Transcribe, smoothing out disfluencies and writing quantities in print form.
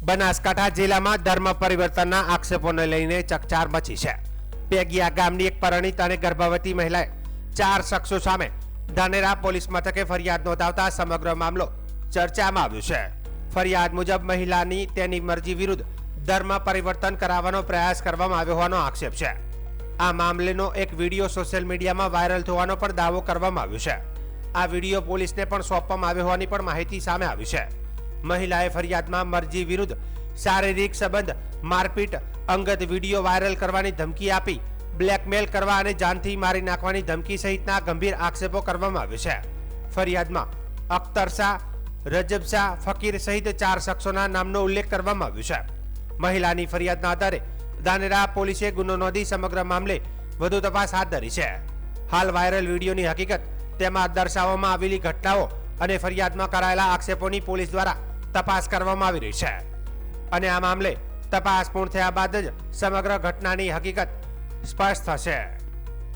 બનાસકાંઠા જિલ્લામાં ધર્મ પરિવર્તનના આક્ષેપોને લઈને ચકચાર મચી છે। પેગિયા ગામની એક પરિણીત અને ગર્ભવતી મહિલાએ 4 શખ્સો સામે ધાનેરા પોલીસ મથકે ફરિયાદ નોંધાવતા સમગ્ર મામલો ચર્ચામાં આવ્યો છે। ફરિયાદ મુજબ મહિલાની તેની મરજી વિરુદ્ધ ધર્મ પરિવર્તન કરાવવાનો પ્રયાસ કરવામાં આવ્યો હોવાનો આક્ષેપ છે। આ મામલેનો એક વિડીયો સોશિયલ મીડિયામાં વાયરલ થવાનો પણ દાવો કરવામાં આવ્યો છે। આ વિડીયો પોલીસને પણ સોંપવામાં આવ્યો હોવાની પણ માહિતી સામે આવી છે। મહિલાએ ફરિયાદમાં મરજી વિરુદ્ધ શારીરિક સંબંધ, મારપીટ, અંગત વિડીયો વાયરલ કરવાની ધમકી આપી, બ્લેકમેલ કરવા અને જાનથી મારી નાખવાની ધમકી સહિતના ગંભીર આક્ષેપો કરવામાં આવ્યા છે। ફરિયાદમાં અખ્તર શાહ, રજબ શાહ, ફકીર સહિત 4 શખ્સોના નામનો ઉલ્લેખ કરવામાં આવ્યો છે। મહિલાની ફરિયાદના આધારે ધાનેરા પોલીસે ગુનો નોંધી સમગ્ર મામલે વધુ તપાસ હાથ ધરી છે। હાલ વાયરલ વિડીયોની હકીકત, તેમાં દર્શાવવામાં આવેલી ઘટનાઓ અને ફરિયાદમાં કરાયેલા આક્ષેપોની પોલીસ દ્વારા તપાસ કરવામાં આવી રહી છે અને આ મામલે તપાસ પૂર્ણ થયા બાદ જ સમગ્ર ઘટનાની હકીકત સ્પષ્ટ થશે।